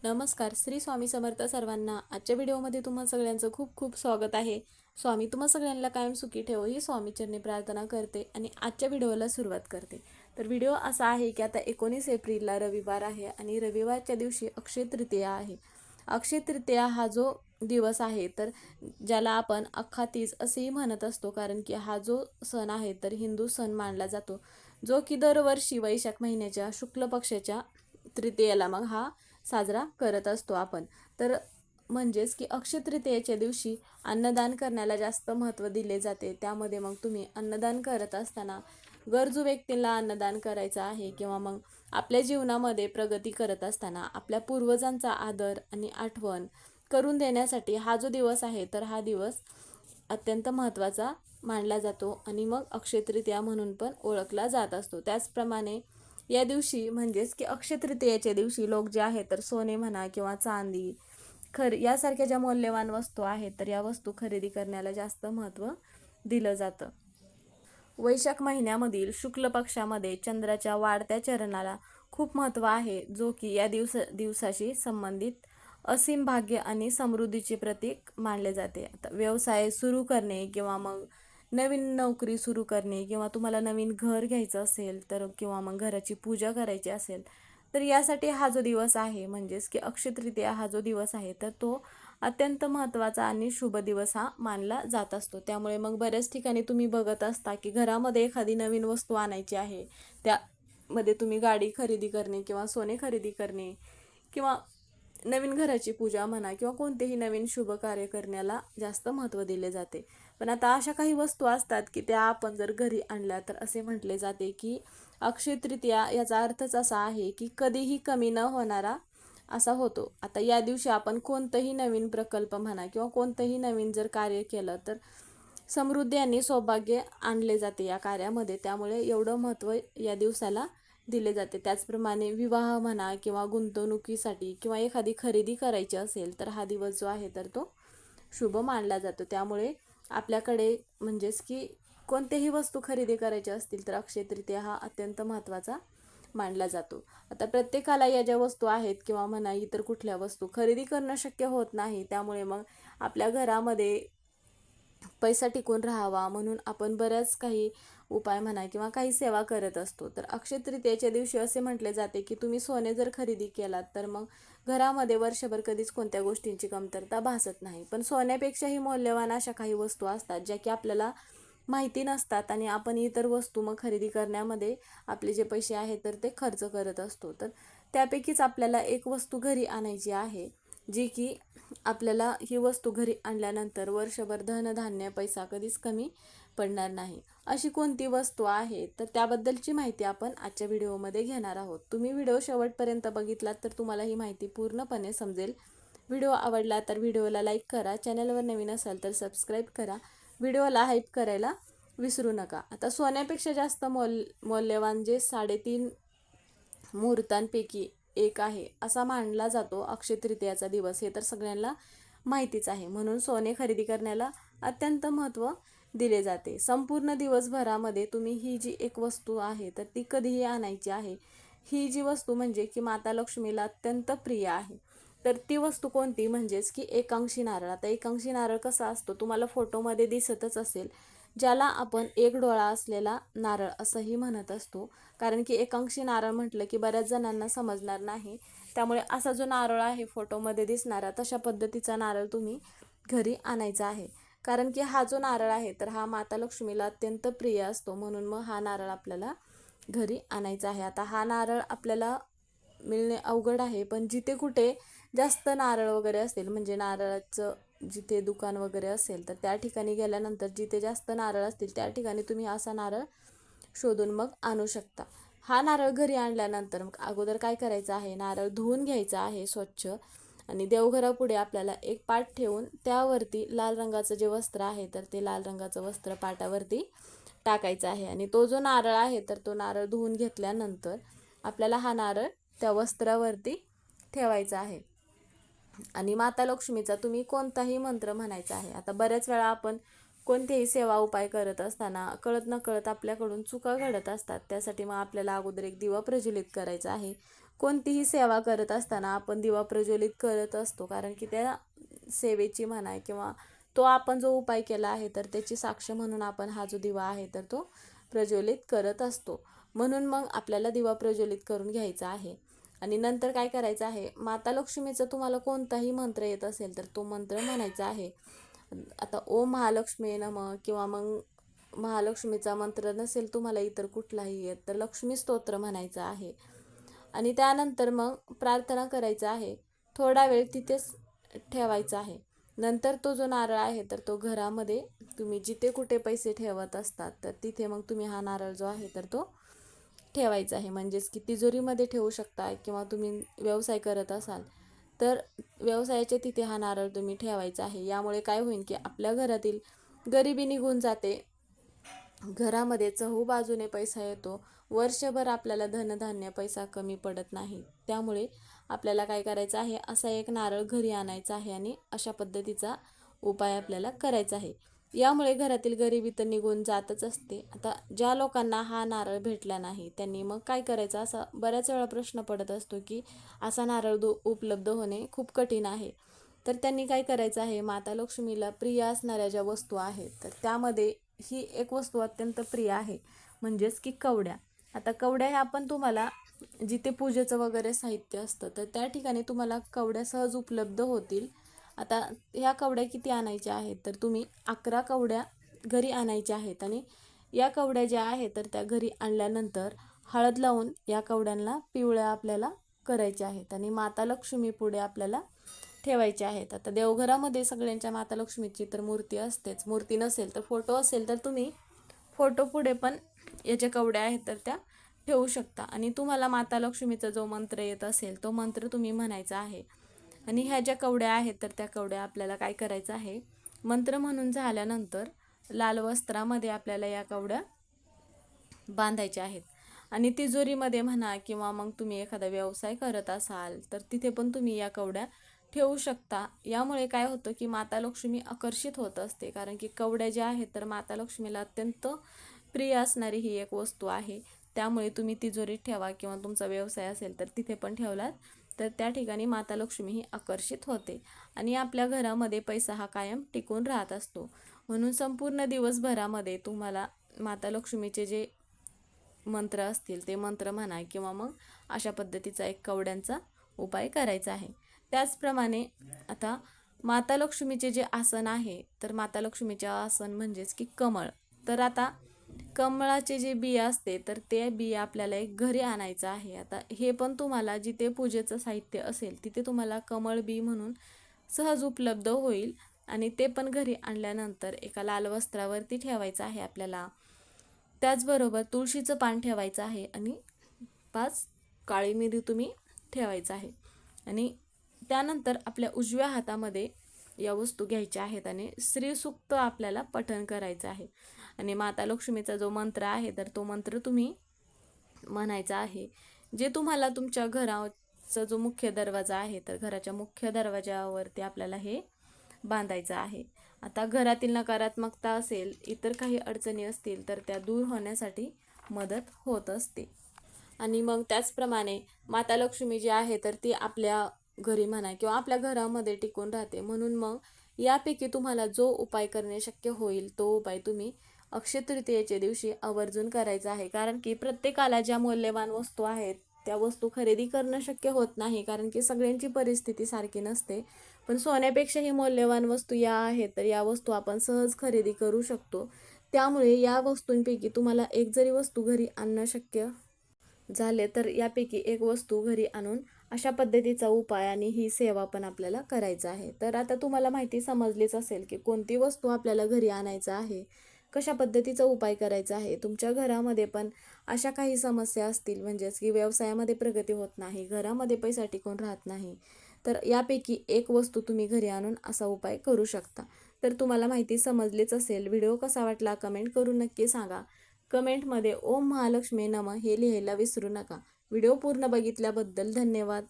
नमस्कार. श्री स्वामी समर्थ सर्वांना. आजच्या व्हिडिओमध्ये तुम्हा सगळ्यांचं खूप खूप स्वागत आहे. स्वामी तुम्हा सगळ्यांना कायम सुखी ठेवो ही स्वामीचरणी प्रार्थना करते आणि आजच्या व्हिडिओला सुरुवात करते. तर व्हिडिओ असा आहे की आता 19 एप्रिलला रविवार आहे आणि रविवारच्या दिवशी अक्षय तृतीया आहे. अक्षय तृतीया हा जो दिवस आहे तर ज्याला आपण अख्खा तीज असेही म्हणत असतो, कारण की हा जो सण आहे तर हिंदू सण मानला जातो, जो की दरवर्षी वैशाख महिन्याच्या शुक्ल पक्षाच्या तृतीयेला मग हा साजरा करत असतो आपण. तर म्हणजेच की अक्षय तृतीयेच्या दिवशी अन्नदान करण्याला जास्त महत्त्व दिले जाते. त्यामध्ये मग तुम्ही अन्नदान करत असताना गरजू व्यक्तींना अन्नदान करायचं आहे, किंवा मग आपल्या जीवनामध्ये प्रगती करत असताना आपल्या पूर्वजांचा आदर आणि आठवण करून देण्यासाठी हा जो दिवस आहे तर हा दिवस अत्यंत महत्त्वाचा मानला जातो आणि मग अक्षय तृतीया म्हणून पण ओळखला जात असतो. त्याचप्रमाणे या दिवशी म्हणजेच की अक्षय तृतीयेच्या दिवशी लोक जे आहेत तर सोने म्हणा किंवा चांदी यासारख्या ज्या मौल्यवान वस्तू आहेत तर या वस्तू खरेदी करण्याला जास्त महत्त्व दिलं जातं. वैशाख महिन्यामधील शुक्ल पक्षामध्ये चंद्राच्या वाढत्या चरणाला खूप महत्त्व आहे, जो की या दिवसाशी संबंधित असीम भाग्य आणि समृद्धीचे प्रतीक मानले जाते. आता व्यवसाय सुरू करणे किंवा मग नवीन नोकरी सुरू करणे किंवा तुम्हाला नवीन घर घ्यायचं असेल तर किंवा मग घराची पूजा करायची असेल तर यासाठी हा जो दिवस आहे म्हणजेच की अक्षय तृतीया हा जो दिवस आहे तर तो अत्यंत महत्त्वाचा आणि शुभ दिवस हा मानला जात असतो. त्यामुळे मग बऱ्याच ठिकाणी तुम्ही बघत असता की घरामध्ये एखादी नवीन वस्तू आणायची आहे, त्यामध्ये तुम्ही गाडी खरेदी करणे किंवा सोने खरेदी करणे किंवा नवीन घराची पूजा म्हणा किंवा कोणतेही नवीन शुभ कार्य करण्याला जास्त महत्त्व दिले जाते. पण आता अशा काही वस्तू असतात की त्या आपण जर घरी आणल्या तर असे म्हटले जाते की अक्षय तृतीया याचा अर्थच असा आहे की कधीही कमी न होणारा असा होतो. आता या दिवशी आपण कोणतंही नवीन प्रकल्प म्हणा किंवा कोणतंही नवीन जर कार्य केलं तर समृद्धी आणि सौभाग्य आणले जाते या कार्यामध्ये. त्यामुळे एवढं महत्त्व या दिवसाला दिले जाते. त्याचप्रमाणे विवाह म्हणा किंवा गुंतवणुकीसाठी किंवा एखादी खरेदी करायची असेल तर हा दिवस जो आहे तर तो शुभ मानला जातो. त्यामुळे आपल्याकडे म्हणजेच की कोणतेही वस्तू खरेदी करायची असतील तर अक्षय तृतीया हा अत्यंत महत्त्वाचा मानला जातो. आता प्रत्येकाला या ज्या वस्तू आहेत किंवा म्हणा इतर कुठल्या वस्तू खरेदी करणं शक्य होत नाही, त्यामुळे मग आपल्या घरामध्ये पैसा टिकून राहावा म्हणून आपण बऱ्याच काही उपाय म्हणा किंवा काही सेवा करत असतो. तर अक्षय तृतीयेच्या दिवशी असे म्हटले जाते की तुम्ही सोने जर खरेदी केलात तर मग घरामध्ये वर्षभर कधीच कोणत्या गोष्टींची कमतरता भासत नाही. पण सोन्यापेक्षाही मौल्यवान अशा काही वस्तू असतात ज्या की आपल्याला माहिती नसतात आणि आपण इतर वस्तू मग खरेदी करण्यामध्ये आपले जे पैसे आहेत तर ते खर्च करत असतो. तर त्यापैकीच आपल्याला एक वस्तू घरी आणायची आहे, जी की आपल्याला ही वस्तू घरी आणल्यानंतर वर्षभर धनधान्य पैसा कधीच कमी पडणार नाही. अशी कोणती वस्तू आहे तर त्याबद्दलची माहिती आपण आजच्या व्हिडिओमध्ये घेणार आहोत. तुम्ही व्हिडिओ शेवटपर्यंत बघितलात तर तुम्हाला ही माहिती पूर्णपणे समजेल. व्हिडिओ आवडला तर व्हिडिओला लाईक करा, चॅनलवर नवीन असाल तर सबस्क्राईब करा, व्हिडिओला हाईप करायला विसरू नका. आता सोन्यापेक्षा जास्त मौल्यवान जे 3.5 मुहूर्तांपैकी एक आहे असा मानला जातो अक्षय तृतीयाचा दिवस, हे तर सगळ्यांना माहितीच आहे. म्हणून सोने खरेदी करण्याला अत्यंत महत्त्व दिले जाते. संपूर्ण दिवसभरामध्ये तुम्ही ही जी एक वस्तू आहे तर ती कधीही आणायची आहे. ही जी वस्तू म्हणजे की माता लक्ष्मीला अत्यंत प्रिय आहे. तर ती वस्तू कोणती म्हणजेच की एकांशी नारळ. आता एकांशी नारळ कसा असतो तुम्हाला फोटोमध्ये दिसतच असेल, ज्याला आपण एक डोळा असलेला नारळ असंही म्हणत असतो. कारण की एकांशी नारळ म्हटलं की बऱ्याच जणांना समजणार नाही, त्यामुळे असा जो नारळ आहे फोटोमध्ये दिसणारा तशा पद्धतीचा नारळ तुम्ही घरी आणायचा आहे. कारण की हा जो नारळ आहे तर हा माता लक्ष्मीला अत्यंत प्रिय असतो, म्हणून मग हा नारळ आपल्याला घरी आणायचा आहे. आता हा नारळ आपल्याला मिळणे अवघड आहे, पण जिथे कुठे जास्त नारळ वगैरे असतील म्हणजे नारळाचं जिथे दुकान वगैरे असेल तर त्या ठिकाणी गेल्यानंतर जिथे जास्त नारळ असतील त्या ठिकाणी तुम्ही असा नारळ शोधून मग आणू शकता. हा नारळ घरी आणल्यानंतर मग अगोदर काय करायचं आहे, नारळ धुवून घ्यायचा आहे स्वच्छ आणि देवघरापुढे आपल्याला एक पाट ठेवून त्यावरती लाल रंगाचं जे वस्त्र आहे तर ते लाल रंगाचं वस्त्र पाटावरती टाकायचं आहे. आणि तो जो नारळ आहे तर तो नारळ धुवून घेतल्यानंतर आपल्याला हा नारळ त्या वस्त्रावरती ठेवायचा आहे आणि माता लक्ष्मीचा तुम्ही कोणताही मंत्र म्हणायचा आहे. आता बऱ्याच वेळा आपण कोणतेही सेवा उपाय करत असताना कळत नकळत आपल्याकडून चुका घडत असतात. त्यासाठी मग आपल्याला अगोदर एक दिवा प्रज्वलित करायचा आहे. कोणतीही सेवा करत असताना आपण दिवा प्रज्वलित करत असतो, कारण की त्या सेवेची म्हणा किंवा तो आपण जो उपाय केला आहे तर त्याची साक्ष म्हणून आपण हा जो दिवा आहे तर तो प्रज्वलित करत असतो. म्हणून मग आपल्याला दिवा प्रज्वलित करून घ्यायचा आहे. आणि नंतर काय करायचं आहे, माता लक्ष्मीचा तुम्हाला कोणताही मंत्र येत असेल तर तो मंत्र म्हणायचा आहे. आता ओम महालक्ष्मी नमः किंवा मग महालक्ष्मीचा मंत्र नसेल तुम्हाला इतर कुठलाही येत तर लक्ष्मी स्तोत्र म्हणायचं आहे. आणि त्यानंतर मग प्रार्थना करायचा आहे. थोडा वेळ तिथेच ठेवायचा आहे. नंतर तो जो नारळ आहे तर तो घरामध्ये तुम्ही जिथे कुठे पैसे ठेवत असतात तर तिथे मग तुम्ही हा नारळ जो आहे तर तो ठेवायचा आहे. म्हणजेच की तिजोरीमध्ये ठेवू शकता किंवा तुम्ही व्यवसाय करत असाल तर व्यवसायाच्या तिथे हा नारळ तुम्ही ठेवायचा आहे. यामुळे काय होईल की आपल्या घरातील गरिबी निघून जाते, घरामध्ये चहूबाजूने पैसा येतो, वर्षभर आपल्याला धनधान्य पैसा कमी पडत नाही. त्यामुळे आपल्याला काय करायचं आहे, असा एक नारळ घरी आणायचा आहे आणि अशा पद्धतीचा उपाय आपल्याला करायचा आहे. यामुळे घरातील गरिबी तर निघून जातच असते. आता ज्या लोकांना हा नारळ भेटला नाही त्यांनी मग काय करायचं, असा बऱ्याच वेळा प्रश्न पडत असतो की असा नारळ उपलब्ध होणे खूप कठीण आहे. तर त्यांनी काय करायचं आहे, माता लक्ष्मीला प्रिय असणाऱ्या ज्या वस्तू आहेत तर त्यामध्ये ही एक वस्तू अत्यंत प्रिय आहे, म्हणजेच की कवड्या. आता कवड्या ह्या आपण तुम्हाला जिथे पूजेचं वगैरे साहित्य असतं तर त्या ठिकाणी तुम्हाला कवड्या सहज उपलब्ध होतील. आता ह्या कवड्या किती आणायच्या आहेत तर तुम्ही 11 कवड्या घरी आणायच्या आहेत. आणि या कवड्या ज्या आहेत तर त्या घरी आणल्यानंतर हळद लावून या कवड्यांना पिवळ्या आपल्याला करायच्या आहेत आणि माता लक्ष्मी पुढे आपल्याला ठेवायच्या आहेत. आता देवघरामध्ये सगळ्यांच्या माता लक्ष्मीची तर मूर्ती असतेच, मूर्ती नसेल तर फोटो असेल तर तुम्ही फोटो पुढे पण याच्या कवड्या आहेत तर त्या ठेवू शकता. आणि तुम्हाला माता लक्ष्मीचा जो मंत्र येत असेल तो मंत्र तुम्ही म्हणायचा आहे. आणि ह्या ज्या कवड्या आहेत तर त्या कवड्या आपल्याला काय करायचं आहे, मंत्र म्हणून झाल्यानंतर लाल वस्त्रामध्ये आपल्याला या कवड्या बांधायच्या आहेत. आणि तिजोरीमध्ये म्हणा किंवा मग तुम्ही एखादा व्यवसाय करत असाल तर तिथे पण तुम्ही या कवड्या ठेवू शकता. यामुळे काय होतं की माता लक्ष्मी आकर्षित होत असते, कारण की कवड्या ज्या आहेत तर माता लक्ष्मीला अत्यंत प्रिय असणारी ही एक वस्तू आहे. त्यामुळे तुम्ही तिजोरीत ठेवा किंवा तुमचा व्यवसाय असेल तर तिथे पण ठेवलात तर त्या ठिकाणी माता लक्ष्मी ही आकर्षित होते आणि आपल्या घरामध्ये पैसा हा कायम टिकून राहत असतो. म्हणून संपूर्ण दिवसभरामध्ये तुम्हाला माता लक्ष्मीचे जे मंत्र असतील ते मंत्र म्हणा किंवा मग अशा पद्धतीचा एक कवड्यांचा उपाय करायचा आहे. त्याचप्रमाणे आता माता लक्ष्मीचे जे आसन आहे तर माता लक्ष्मीचे आसन म्हणजेच की कमळ. तर आता कमळाचे जे बिया असते तर ते बिया आपल्याला एक घरी आणायचं आहे. आता हे पण तुम्हाला जिथे पूजेचं साहित्य असेल तिथे तुम्हाला कमळ बी म्हणून सहज उपलब्ध होईल. आणि ते पण घरी आणल्यानंतर एका लाल वस्त्रावरती ठेवायचं आहे आपल्याला. त्याचबरोबर तुळशीचं पान ठेवायचं आहे आणि 5 काळी मिरी तुम्ही ठेवायचं आहे. आणि त्यानंतर आपल्या उजव्या हातामध्ये या वस्तू घ्यायच्या आहेत आणि श्रीसूक्त आपल्याला पठण करायचं आहे. आणि माता लक्ष्मीचा जो मंत्र आहे तर तो मंत्र तुम्ही म्हणायचा आहे. जे तुम्हाला तुमच्या घराचा जो मुख्य दरवाजा आहे तर घराच्या मुख्य दरवाजावरती आपल्याला हे बांधायचं आहे. आता घरातील नकारात्मकता असेल, इतर काही अडचणी असतील तर त्या दूर होण्यासाठी मदत होत असते. आणि मग त्याचप्रमाणे माता लक्ष्मी जी आहे तर ती आपल्या घरी म्हणा किंवा आपल्या घरामध्ये टिकून राहते. म्हणून मग यापैकी तुम्हाला जो उपाय करणे शक्य होईल तो उपाय तुम्ही अक्षय तृतीयेच्या दिवशी आवर्जून करायचा आहे. कारण की प्रत्येकाला ज्या मौल्यवान वस्तू आहेत त्या वस्तू खरेदी करणं शक्य होत नाही, कारण की सगळ्यांची परिस्थिती सारखी नसते. पण सोन्यापेक्षाही मौल्यवान वस्तू या आहेत तर या वस्तू आपण सहज खरेदी करू शकतो. त्यामुळे या वस्तूंपैकी तुम्हाला एक जरी वस्तू घरी आणणं शक्य झाले तर यापैकी एक वस्तू घरी आणून अशा पद्धतीचा उपाय आणि ही सेवा पण आपल्याला करायचं आहे. तर आता तुम्हाला माहिती समजलीच असेल की कोणती वस्तू आपल्याला घरी आणायचं आहे, कशा पद्धतीचा उपाय करायचा आहे. तुमच्या घरामध्ये पण अशा काही समस्या असतील, म्हणजेच की व्यवसायामध्ये प्रगती होत नाही, घरामध्ये पैसा टिकून राहत नाही, तर यापैकी एक वस्तू तुम्ही घरी आणून असा उपाय करू शकता. तर तुम्हाला माहिती समजलीच असेल. व्हिडिओ कसा वाटला कमेंट करून नक्की सांगा. कमेंटमध्ये ओम महालक्ष्मी नमः हे लिहायला विसरू नका. व्हिडिओ पूर्ण बघितल्याबद्दल धन्यवाद.